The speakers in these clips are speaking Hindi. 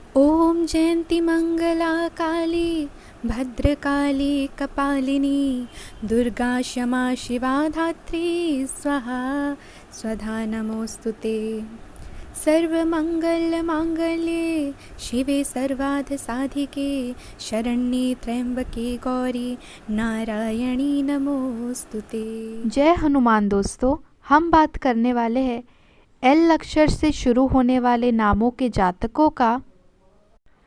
ॐ जयन्ती मङ्गला काली भद्रकाली कपालिनी दुर्गा क्षमा शिवा धात्री स्वाहा स्वधा नमोऽस्तु ते। सर्वमङ्गलमाङ्गल्ये शिवे सर्वार्थसाधिके शरण्ये त्र्यंबके गौरी नारायणी नमोऽस्तु ते। जय हनुमान। दोस्तों, हम बात करने वाले हैं एल अक्षर से शुरू होने वाले नामों के जातकों का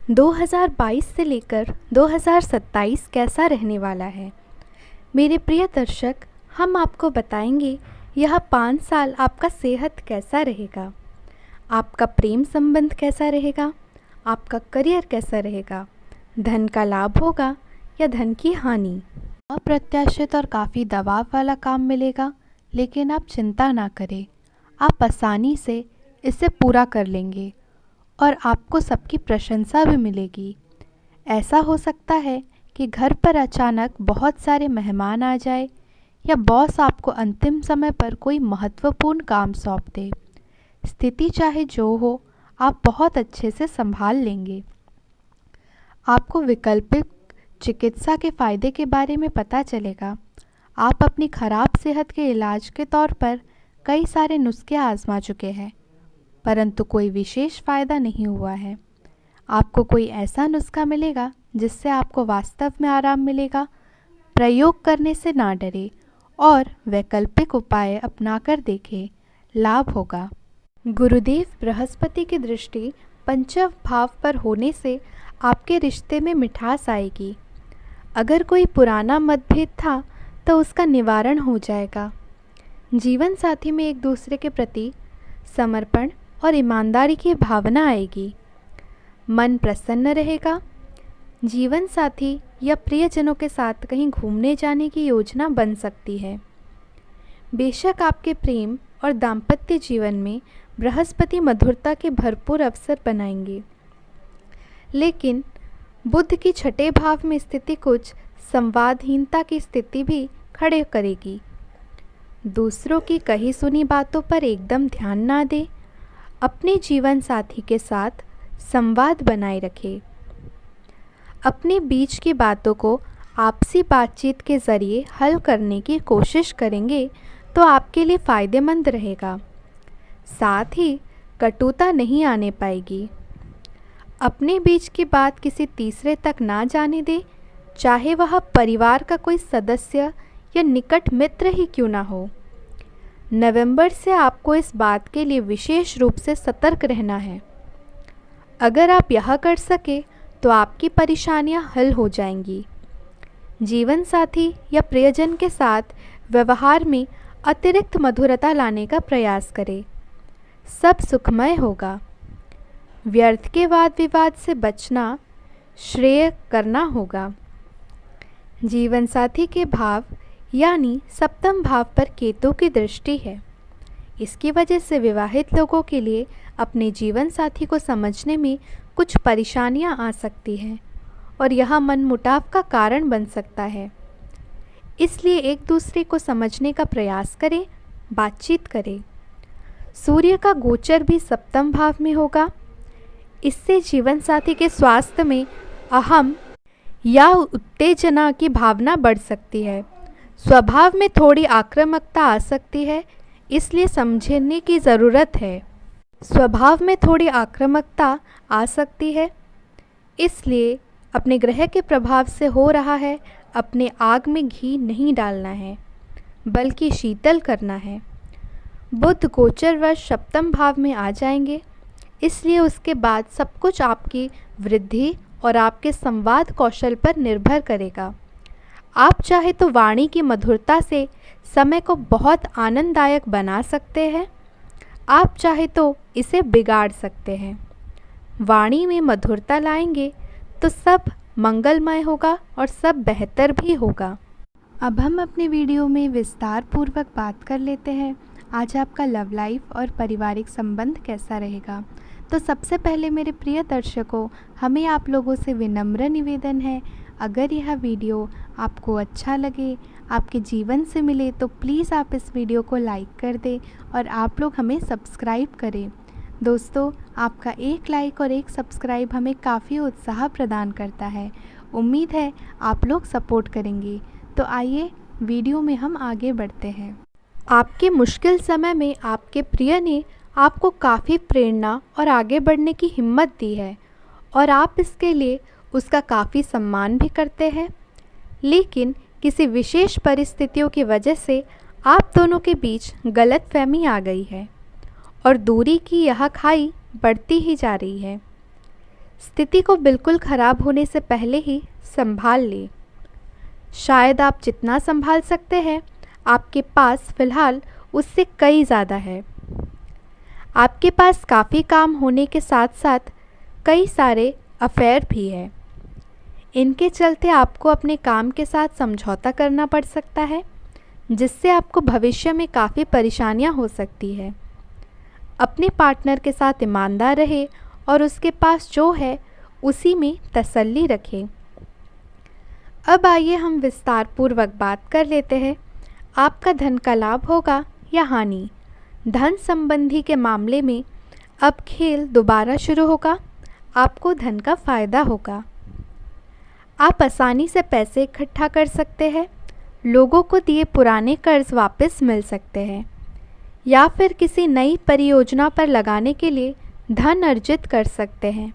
2022 से लेकर 2027 कैसा रहने वाला है। मेरे प्रिय दर्शक, हम आपको बताएंगे यह 5 साल आपका सेहत कैसा रहेगा, आपका प्रेम संबंध कैसा रहेगा, आपका करियर कैसा रहेगा, धन का लाभ होगा या धन की हानि। अप्रत्याशित और काफ़ी दबाव वाला काम मिलेगा, लेकिन आप चिंता ना करें, आप आसानी से इसे पूरा कर लेंगे और आपको सबकी प्रशंसा भी मिलेगी। ऐसा हो सकता है कि घर पर अचानक बहुत सारे मेहमान आ जाए या बॉस आपको अंतिम समय पर कोई महत्वपूर्ण काम सौंप दे। स्थिति चाहे जो हो, आप बहुत अच्छे से संभाल लेंगे। आपको वैकल्पिक चिकित्सा के फ़ायदे के बारे में पता चलेगा। आप अपनी खराब सेहत के इलाज के तौर पर कई सारे नुस्खे आजमा चुके हैं, परंतु कोई विशेष फ़ायदा नहीं हुआ है। आपको कोई ऐसा नुस्खा मिलेगा जिससे आपको वास्तव में आराम मिलेगा। प्रयोग करने से ना डरे और वैकल्पिक उपाय अपनाकर देखें, लाभ होगा। गुरुदेव बृहस्पति की दृष्टि पंचम भाव पर होने से आपके रिश्ते में मिठास आएगी। अगर कोई पुराना मतभेद था तो उसका निवारण हो जाएगा। जीवन साथी में एक दूसरे के प्रति समर्पण और ईमानदारी की भावना आएगी। मन प्रसन्न रहेगा। जीवन साथी या प्रियजनों के साथ कहीं घूमने जाने की योजना बन सकती है। बेशक आपके प्रेम और दाम्पत्य जीवन में बृहस्पति मधुरता के भरपूर अवसर बनाएंगे, लेकिन बुध की छठे भाव में स्थिति कुछ संवादहीनता की स्थिति भी खड़े करेगी। दूसरों की कही सुनी बातों पर एकदम ध्यान ना दें। अपने जीवन साथी के साथ संवाद बनाए रखें। अपने बीच की बातों को आपसी बातचीत के ज़रिए हल करने की कोशिश करेंगे तो आपके लिए फ़ायदेमंद रहेगा। साथ ही कटुता नहीं आने पाएगी। अपने बीच की बात किसी तीसरे तक ना जाने दें, चाहे वह परिवार का कोई सदस्य या निकट मित्र ही क्यों ना हो। नवंबर से आपको इस बात के लिए विशेष रूप से सतर्क रहना है। अगर आप यह कर सके तो आपकी परेशानियां हल हो जाएंगी। जीवन साथी या प्रियजन के साथ व्यवहार में अतिरिक्त मधुरता लाने का प्रयास करें। सब सुखमय होगा। व्यर्थ के वाद विवाद से बचना श्रेय करना होगा। जीवन साथी के भाव यानी सप्तम भाव पर केतु की दृष्टि है। इसकी वजह से विवाहित लोगों के लिए अपने जीवन साथी को समझने में कुछ परेशानियां आ सकती हैं और यह मनमुटाव का कारण बन सकता है। इसलिए एक दूसरे को समझने का प्रयास करें, बातचीत करें। सूर्य का गोचर भी सप्तम भाव में होगा। इससे जीवन साथी के स्वास्थ्य में अहम या उत्तेजना की भावना बढ़ सकती है। स्वभाव में थोड़ी आक्रामकता आ सकती है, इसलिए समझने की ज़रूरत है। स्वभाव में थोड़ी आक्रामकता आ सकती है, इसलिए अपने ग्रह के प्रभाव से हो रहा है। अपने आग में घी नहीं डालना है, बल्कि शीतल करना है। बुध गोचरवश सप्तम भाव में आ जाएंगे, इसलिए उसके बाद सब कुछ आपकी वृद्धि और आपके संवाद कौशल पर निर्भर करेगा। आप चाहे तो वाणी की मधुरता से समय को बहुत आनंददायक बना सकते हैं, आप चाहे तो इसे बिगाड़ सकते हैं। वाणी में मधुरता लाएंगे तो सब मंगलमय होगा और सब बेहतर भी होगा। अब हम अपने वीडियो में विस्तार पूर्वक बात कर लेते हैं आज आपका लव लाइफ और पारिवारिक संबंध कैसा रहेगा। तो सबसे पहले मेरे प्रिय दर्शकों, हमें आप लोगों से विनम्र निवेदन है, अगर यह वीडियो आपको अच्छा लगे, आपके जीवन से मिले, तो प्लीज़ आप इस वीडियो को लाइक कर दें और आप लोग हमें सब्सक्राइब करें। दोस्तों, आपका एक लाइक और एक सब्सक्राइब हमें काफ़ी उत्साह प्रदान करता है। उम्मीद है आप लोग सपोर्ट करेंगे। तो आइए वीडियो में हम आगे बढ़ते हैं। आपके मुश्किल समय में आपके प्रिय ने आपको काफ़ी प्रेरणा और आगे बढ़ने की हिम्मत दी है और आप इसके लिए उसका काफ़ी सम्मान भी करते हैं। लेकिन किसी विशेष परिस्थितियों की वजह से आप दोनों के बीच गलतफहमी आ गई है और दूरी की यह खाई बढ़ती ही जा रही है। स्थिति को बिल्कुल ख़राब होने से पहले ही संभाल लें। शायद आप जितना संभाल सकते हैं आपके पास फ़िलहाल उससे कई ज़्यादा है। आपके पास काफ़ी काम होने के साथ साथ कई सारे अफेयर भी है। इनके चलते आपको अपने काम के साथ समझौता करना पड़ सकता है, जिससे आपको भविष्य में काफ़ी परेशानियां हो सकती है। अपने पार्टनर के साथ ईमानदार रहे और उसके पास जो है उसी में तसल्ली रखें। अब आइए हम विस्तार पूर्वक बात कर लेते हैं। आपका धन का लाभ होगा या हानि। धन संबंधी के मामले में अब खेल दोबारा शुरू होगा। आपको धन का फ़ायदा होगा। आप आसानी से पैसे इकट्ठा कर सकते हैं। लोगों को दिए पुराने कर्ज वापस मिल सकते हैं या फिर किसी नई परियोजना पर लगाने के लिए धन अर्जित कर सकते हैं।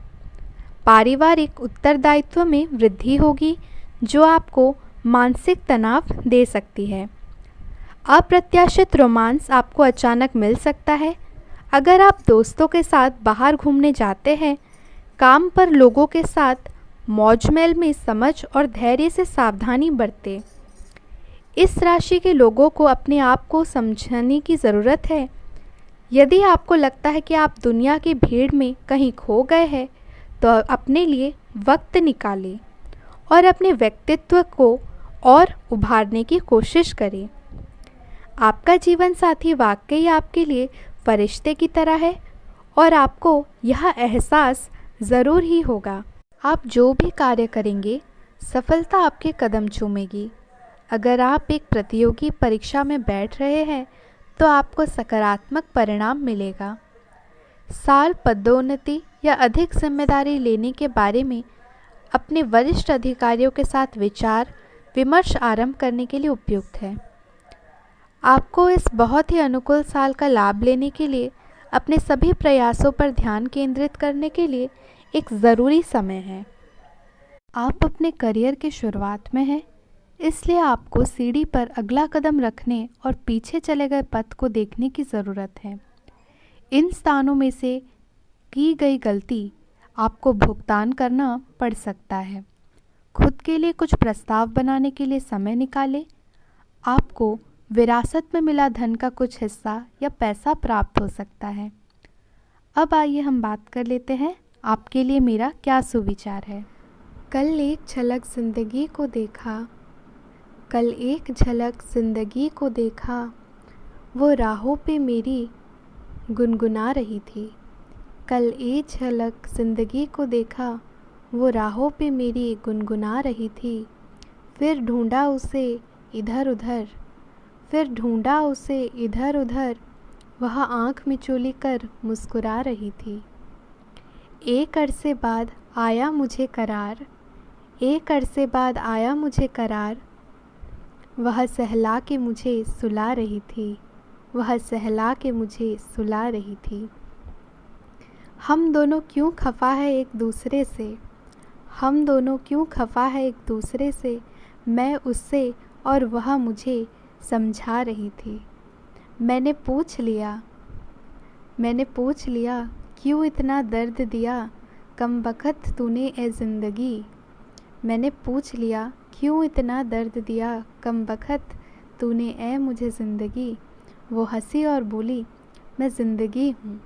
पारिवारिक उत्तरदायित्व में वृद्धि होगी जो आपको मानसिक तनाव दे सकती है। अप्रत्याशित रोमांस आपको अचानक मिल सकता है। अगर आप दोस्तों के साथ बाहर घूमने जाते हैं, काम पर लोगों के साथ मौजमेल में समझ और धैर्य से सावधानी बरतें। इस राशि के लोगों को अपने आप को समझने की ज़रूरत है। यदि आपको लगता है कि आप दुनिया की भीड़ में कहीं खो गए हैं, तो अपने लिए वक्त निकालें और अपने व्यक्तित्व को और उभारने की कोशिश करें। आपका जीवन साथी वाकई आपके लिए फरिश्ते की तरह है और आपको यह एहसास ज़रूर ही होगा। आप जो भी कार्य करेंगे, सफलता आपके कदम चूमेगी। अगर आप एक प्रतियोगी परीक्षा में बैठ रहे हैं तो आपको सकारात्मक परिणाम मिलेगा। साल पदोन्नति या अधिक जिम्मेदारी लेने के बारे में अपने वरिष्ठ अधिकारियों के साथ विचार विमर्श आरंभ करने के लिए उपयुक्त है। आपको इस बहुत ही अनुकूल साल का लाभ लेने के लिए अपने सभी प्रयासों पर ध्यान केंद्रित करने के लिए एक ज़रूरी समय है। आप अपने करियर की शुरुआत में हैं, इसलिए आपको सीढ़ी पर अगला कदम रखने और पीछे चले गए पथ को देखने की ज़रूरत है। इन स्थानों में से की गई गलती आपको भुगतान करना पड़ सकता है। खुद के लिए कुछ प्रस्ताव बनाने के लिए समय निकालें। आपको विरासत में मिला धन का कुछ हिस्सा या पैसा प्राप्त हो सकता है। अब आइए हम बात कर लेते हैं आपके लिए मेरा क्या सुविचार है। कल एक झलक ज़िंदगी को देखा, कल एक झलक ज़िंदगी को देखा, वो राहों पे मेरी गुनगुना रही थी। कल एक झलक ज़िंदगी को देखा, वो राहों पे मेरी गुनगुना रही थी। फिर ढूंढा उसे इधर उधर, फिर ढूंढा उसे इधर उधर, वह आँख मिचोली कर मुस्कुरा रही थी। एक अरसे बाद आया मुझे करार, एक अरसे बाद आया मुझे करार, वह सहला के मुझे सुला रही थी, वह सहला के मुझे सुला रही थी। हम दोनों क्यों खफा है एक दूसरे से, हम दोनों क्यों खफा है एक दूसरे से, मैं उससे और वह मुझे समझा रही थी। मैंने पूछ लिया क्यों इतना दर्द दिया, कमबख्त तूने ए ज़िंदगी। मैंने पूछ लिया क्यों इतना दर्द दिया, कमबख्त तूने ए मुझे ज़िंदगी। वो हंसी और बोली मैं ज़िंदगी हूँ,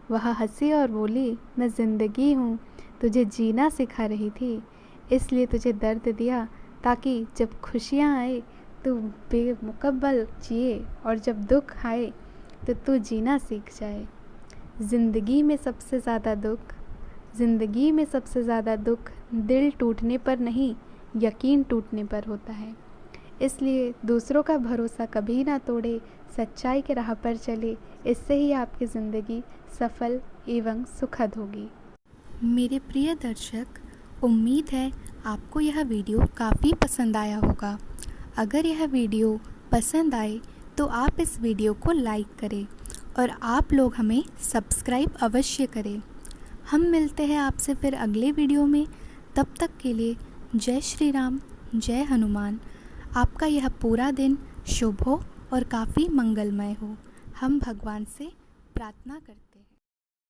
वह हंसी और बोली मैं ज़िंदगी हूँ। तुझे जीना सिखा रही थी, इसलिए तुझे दर्द दिया, ताकि जब खुशियाँ आए तो बेमुकब्बल जिए और जब दुख आए तो तू जीना सीख जाए। ज़िंदगी में सबसे ज़्यादा दुख दिल टूटने पर नहीं, यकीन टूटने पर होता है। इसलिए दूसरों का भरोसा कभी ना तोड़े, सच्चाई के राह पर चले। इससे ही आपकी ज़िंदगी सफल एवं सुखद होगी। मेरे प्रिय दर्शक, उम्मीद है आपको यह वीडियो काफ़ी पसंद आया होगा। अगर यह वीडियो पसंद आए तो आप इस वीडियो को लाइक करें और आप लोग हमें सब्सक्राइब अवश्य करें। हम मिलते हैं आपसे फिर अगले वीडियो में। तब तक के लिए जय श्री राम, जय हनुमान। आपका यह पूरा दिन शुभ हो और काफ़ी मंगलमय हो, हम भगवान से प्रार्थना करते हैं।